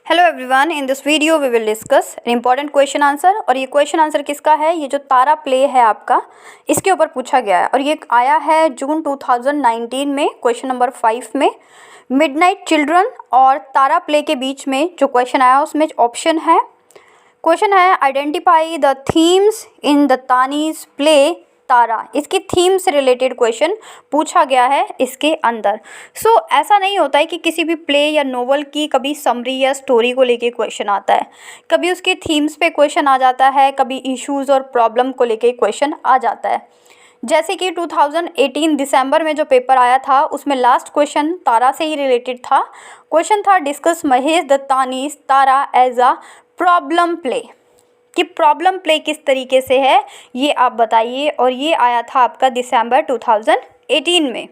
Hello everyone, in this video we will discuss an important question answer. और ये question answer किसका है? ये जो तारा प्ले है आपका, इसके ऊपर पूछा गया है और ये आया है जून 2019 में क्वेश्चन नंबर 5 में। मिडनाइट चिल्ड्रन और तारा प्ले के बीच में जो क्वेश्चन आया उसमें ऑप्शन है, क्वेश्चन है identify the themes in the तानीज प्ले तारा। इसकी थीम से रिलेटेड क्वेश्चन पूछा गया है इसके अंदर। ऐसा नहीं होता है कि किसी भी प्ले या नोवेल की कभी समरी या स्टोरी को लेके क्वेश्चन आता है, कभी उसके थीम्स पे क्वेश्चन आ जाता है, कभी इश्यूज और प्रॉब्लम को लेके क्वेश्चन आ जाता है। जैसे कि 2018 दिसंबर में जो पेपर आया था उसमें लास्ट क्वेश्चन तारा से ही रिलेटेड था। क्वेश्चन था discuss Mahesh Dattani's Tara as a problem play, कि प्रॉब्लम प्ले किस तरीके से है ये आप बताइए। और ये आया था आपका दिसंबर 2018 में।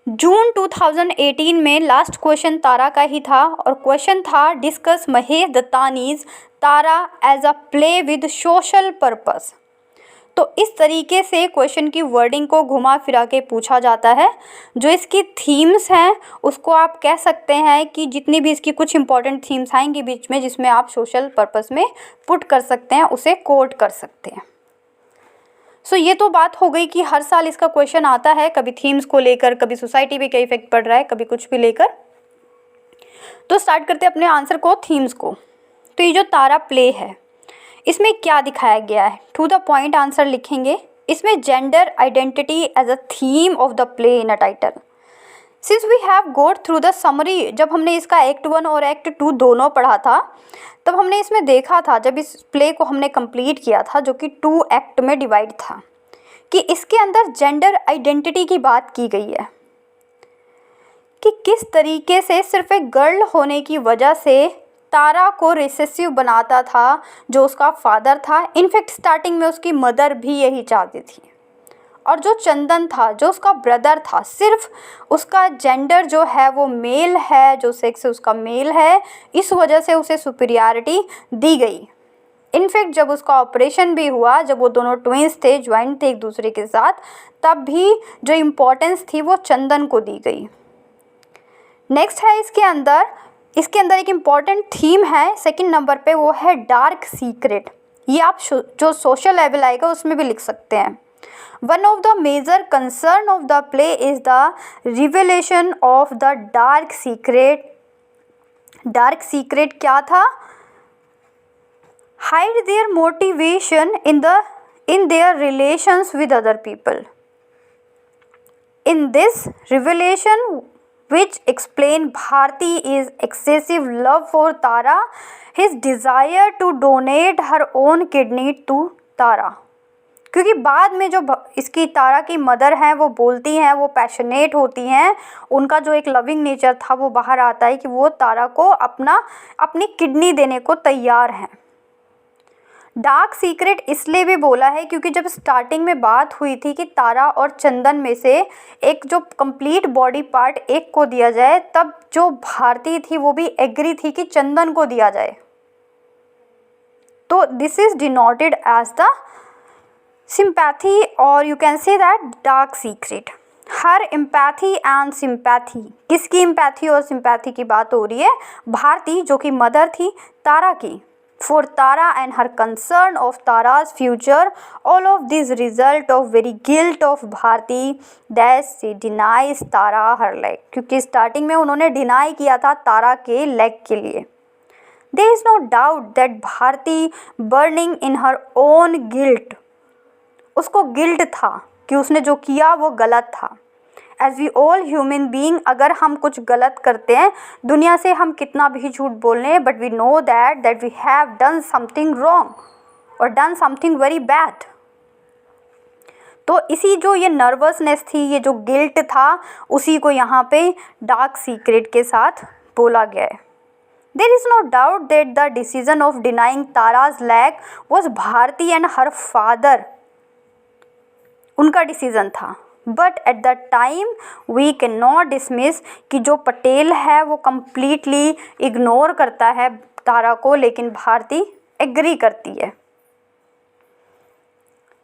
जून 2018 में लास्ट क्वेश्चन तारा का ही था और क्वेश्चन था discuss Mahesh Dattani's Tara as a play with social purpose. तो इस तरीके से क्वेश्चन की वर्डिंग को घुमा फिरा के पूछा जाता है। जो इसकी थीम्स हैं उसको आप कह सकते हैं कि जितनी भी इसकी कुछ इंपॉर्टेंट थीम्स आएंगी बीच में जिसमें आप सोशल पर्पस में पुट कर सकते हैं, उसे कोट कर सकते हैं। ये तो बात हो गई कि हर साल इसका क्वेश्चन आता है, कभी थीम्स को लेकर, कभी सोसाइटी पे क्या इफेक्ट पड़ रहा है, कभी कुछ भी लेकर। तो स्टार्ट करते हैं अपने आंसर को, थीम्स को। तो ये जो तारा प्ले है इसमें क्या दिखाया गया है, टू द पॉइंट आंसर लिखेंगे। इसमें gender identity as a theme of the play in a title. Since we have got through the summary, जब हमने इसका एक्ट 1 और एक्ट 2 दोनों पढ़ा था तब हमने इसमें देखा था, जब इस प्ले को हमने कंप्लीट किया था जो कि 2 एक्ट में डिवाइड था, कि इसके अंदर जेंडर आइडेंटिटी की बात की गई है कि किस तरीके से सिर्फ एक गर्ल होने की वजह से तारा को रिसेसिव बनाता था जो उसका फादर था। इनफैक्ट स्टार्टिंग में उसकी मदर भी यही चाहती थी। और जो चंदन था जो उसका ब्रदर था, सिर्फ उसका जेंडर जो है वो मेल है, जो सेक्स उसका मेल है, इस वजह से उसे सुपीरियरिटी दी गई। इनफैक्ट जब उसका ऑपरेशन भी हुआ, जब वो दोनों ट्विंस थे, ज्वाइंट थे एक दूसरे के साथ, तब भी जो इम्पोर्टेंस थी वो चंदन को दी गई। नेक्स्ट है इसके अंदर एक इम्पॉर्टेंट थीम है सेकंड नंबर पे, वो है डार्क सीक्रेट। ये आप जो सोशल लेवल आएगा उसमें भी लिख सकते हैं। One of the major concern of the play is the revelation of the dark secret. Dark secret क्या था? Hide their motivation in their relations with other people. In this revelation which explain Bharti is excessive love for Tara, his desire to donate her own kidney to Tara। क्योंकि बाद में जो इसकी तारा की mother हैं वो बोलती हैं, वो पैशनेट होती हैं, उनका जो एक लविंग नेचर था वो बाहर आता है कि वो तारा को अपनी किडनी देने को तैयार हैं। डार्क सीक्रेट इसलिए भी बोला है क्योंकि जब स्टार्टिंग में बात हुई थी कि तारा और चंदन में से एक जो कंप्लीट बॉडी पार्ट एक को दिया जाए, तब जो भारती थी वो भी एग्री थी कि चंदन को दिया जाए। तो this is denoted as the sympathy, और you can say that dark secret. Her empathy and sympathy, किसकी एम्पैथी और सिंपैथी की बात हो रही है? भारती जो कि मदर थी तारा की। For Tara and her concern of Tara's future, all of this result of very guilt of Bharti that she denies Tara her leg। क्योंकि स्टार्टिंग में उन्होंने डिनाई किया था तारा के लेग के लिए। There is no doubt that Bharti burning in her own guilt, उसको guilt था कि उसने जो किया वो गलत था। As we all human being, अगर हम कुछ गलत करते हैं, दुनिया से हम कितना भी झूठ बोल लें, but we know that we have done something wrong और डन समथिंग वेरी बैड। तो इसी जो ये नर्वसनेस थी, ये जो गिल्ट था, उसी को यहाँ पे डार्क सीक्रेट के साथ बोला गया है। There is no doubt that the decision of denying Tara's leg was Bharati and her father, उनका डिसीजन था। But at the time we can not dismiss कि जो पटेल है वो कम्प्लीटली इग्नोर करता है तारा को, लेकिन भारती एग्री करती है।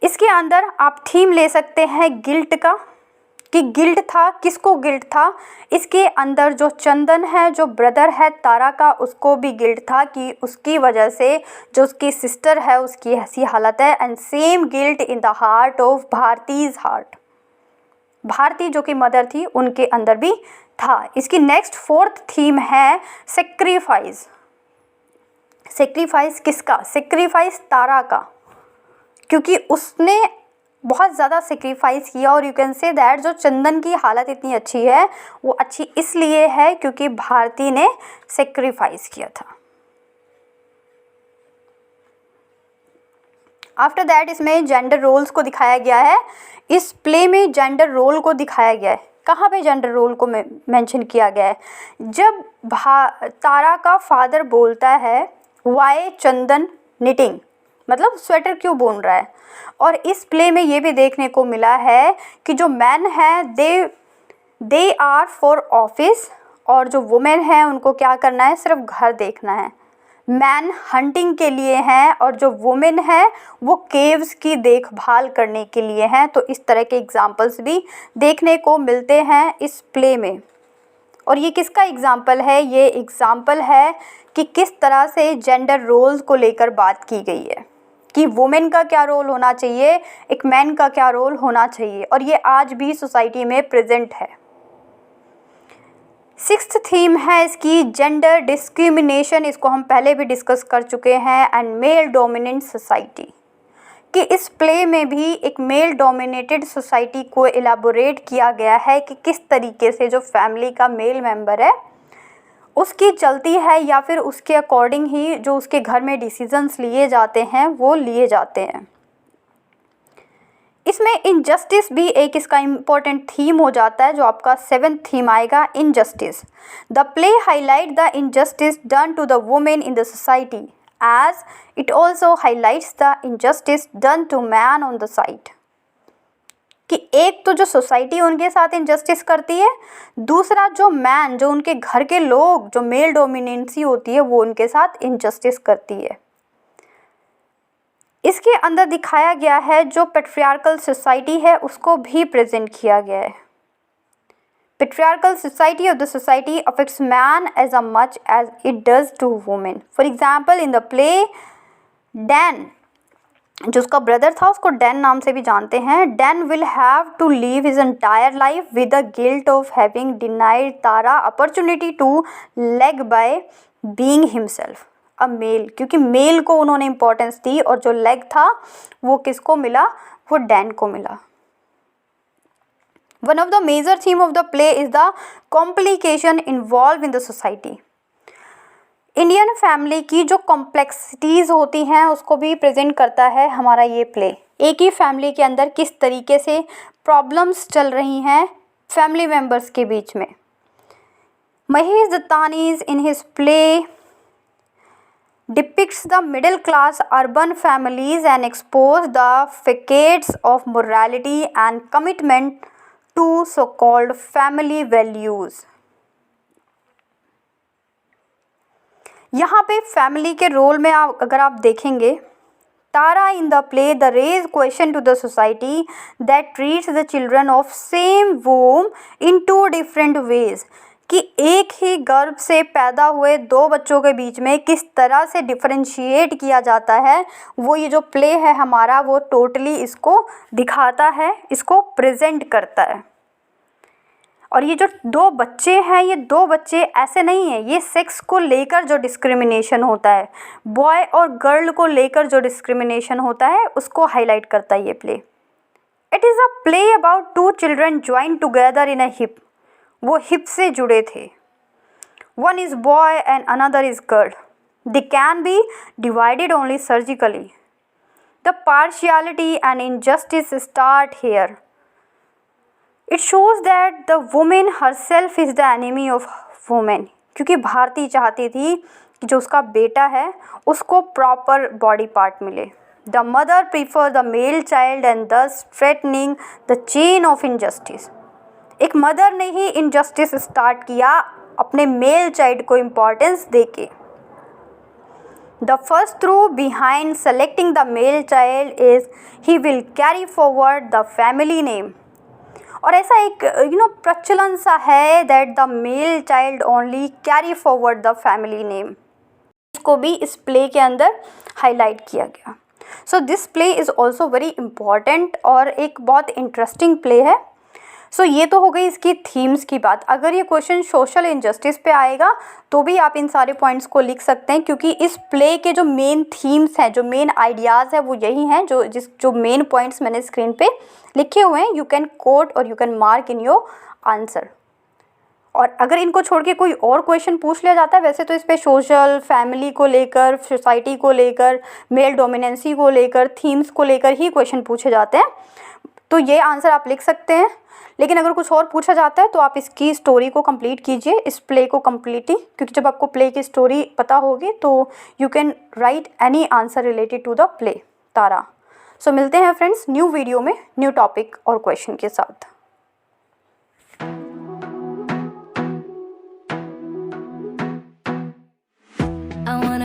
इसके अंदर आप थीम ले सकते हैं गिल्ट का, कि गिल्ट था, किसको गिल्ट था, इसके अंदर जो चंदन है, जो ब्रदर है तारा का, उसको भी गिल्ट था कि उसकी वजह से जो उसकी सिस्टर है उसकी ऐसी हालत है। And same guilt in the heart of Bharati's heart, Bharati जो कि मदर थी उनके अंदर भी था। इसकी नेक्स्ट फोर्थ थीम है सेक्रीफाइस। सेक्रीफाइस किसका? सेक्रीफाइस तारा का, क्योंकि उसने बहुत ज़्यादा सेक्रीफाइस किया। और यू कैन से दैट जो चंदन की हालत इतनी अच्छी है वो अच्छी इसलिए है क्योंकि भारती ने सेक्रीफाइस किया था। आफ्टर दैट इसमें जेंडर रोल्स को दिखाया गया है। इस प्ले में जेंडर रोल को दिखाया गया है। कहाँ पे जेंडर रोल को मेंशन किया गया है? जब तारा का फादर बोलता है वाई चंदन निटिंग, मतलब स्वेटर क्यों बुन रहा है। और इस प्ले में ये भी देखने को मिला है कि जो मैन है दे आर फॉर ऑफिस, और जो वुमेन है उनको क्या करना है, सिर्फ घर देखना है। मैन हंटिंग के लिए हैं और जो वुमेन है वो केव्स की देखभाल करने के लिए हैं। तो इस तरह के एग्जाम्पल्स भी देखने को मिलते हैं इस प्ले में। और ये किसका एग्जाम्पल है? ये एग्जाम्पल है कि किस तरह से जेंडर रोल्स को लेकर बात की गई है कि वुमेन का क्या रोल होना चाहिए, एक मैन का क्या रोल होना चाहिए, और ये आज भी सोसाइटी में प्रेजेंट है। सिक्स्थ थीम है इसकी जेंडर डिस्क्रिमिनेशन। इसको हम पहले भी डिस्कस कर चुके हैं। एंड मेल डोमिनेंट सोसाइटी, कि इस प्ले में भी एक मेल डोमिनेटेड सोसाइटी को एलाबोरेट किया गया है कि किस तरीके से जो फैमिली का मेल मेंबर है उसकी चलती है या फिर उसके अकॉर्डिंग ही जो उसके घर में डिसीजंस लिए जाते हैं वो लिए जाते हैं। इसमें इनजस्टिस भी एक इसका इम्पोर्टेंट थीम हो जाता है, जो आपका 7th थीम आएगा, injustice. The play highlight the injustice done to the women in the society as it also highlights the injustice done to man on the side। कि एक तो जो सोसाइटी उनके साथ इनजस्टिस करती है, दूसरा जो मैन, जो उनके घर के लोग, जो मेल डोमिनेंसी होती है वो उनके साथ इनजस्टिस करती है। इसके अंदर दिखाया गया है जो पेट्रियार्कल सोसाइटी है उसको भी प्रेजेंट किया गया है। Patriarchal society of the society affects man as much as it does to women। For example, in the play, Dan, जो उसका ब्रदर था उसको डैन नाम से भी जानते हैं, Dan will have to live his entire life with the guilt of having denied Tara opportunity to leg by being himself a male। क्योंकि मेल को उन्होंने इम्पोर्टेंस दी और जो लेग था वो किसको मिला, वो डैन को मिला। One of the major theme of the play is the complication involved in the society। Indian family की जो कॉम्प्लेक्सिटीज़ होती हैं उसको भी प्रेजेंट करता है हमारा ये प्ले। एक ही फैमिली के अंदर किस तरीके से प्रॉब्लम्स चल रही हैं फैमिली मेम्बर्स के बीच में। Mahesh Dattani's in his play depicts the middle class urban families and expose the facades of morality and commitment to so-called family values। यहाँ पे फैमिली के रोल में अगर आप देखेंगे, Tara in the play the raise question to the society that treats the children of same womb in 2 different ways. कि एक ही गर्भ से पैदा हुए 2 बच्चों के बीच में किस तरह से डिफरेंशिएट किया जाता है, वो ये जो प्ले है हमारा वो टोटली इसको दिखाता है, इसको प्रेजेंट करता है। और ये जो 2 बच्चे हैं, ये 2 बच्चे ऐसे नहीं हैं, ये सेक्स को लेकर जो डिस्क्रिमिनेशन होता है, बॉय और गर्ल को लेकर जो डिस्क्रिमिनेशन होता है उसको हाईलाइट करता है ये play. It is a play about 2 children join together in a hip. वो हिप से जुड़े थे। One is boy and another is girl. They can be divided only surgically. The partiality and injustice start here. It shows that the women herself is the enemy of women. क्योंकि भारती चाहती थी कि जो उसका बेटा है उसको प्रॉपर बॉडी पार्ट मिले। The mother prefer the male child and thus threatening the chain of injustice. एक मदर ने ही इनजस्टिस स्टार्ट किया अपने मेल चाइल्ड को इम्पोर्टेंस देके। The first through behind selecting the male child is he will carry forward the family name. और ऐसा एक प्रचलन सा है that the male child only carry forward the family name, इसको भी इस प्ले के अंदर हाईलाइट किया गया। So this play is also very important और एक बहुत इंटरेस्टिंग प्ले है। सो ये तो हो गई इसकी थीम्स की बात। अगर ये क्वेश्चन सोशल इनजस्टिस पे आएगा तो भी आप इन सारे पॉइंट्स को लिख सकते हैं, क्योंकि इस प्ले के जो मेन थीम्स हैं, जो मेन आइडियाज़ हैं वो यही हैं, जो मेन पॉइंट्स मैंने स्क्रीन पे लिखे हुए हैं। यू कैन कोट और you can mark in your answer. और अगर इनको छोड़ के कोई और क्वेश्चन पूछ लिया जाता है, वैसे तो इस पे सोशल, फैमिली को लेकर, सोसाइटी को लेकर, मेल डोमिनेंसी को लेकर, थीम्स को लेकर ही क्वेश्चन पूछे जाते हैं, तो ये आंसर आप लिख सकते हैं। लेकिन अगर कुछ और पूछा जाता है तो आप इसकी स्टोरी को कंप्लीट कीजिए, इस प्ले को कंप्लीटली, क्योंकि जब आपको प्ले की स्टोरी पता होगी तो you can write any answer related to the play Tara. So मिलते हैं फ्रेंड्स न्यू वीडियो में न्यू टॉपिक और क्वेश्चन के साथ।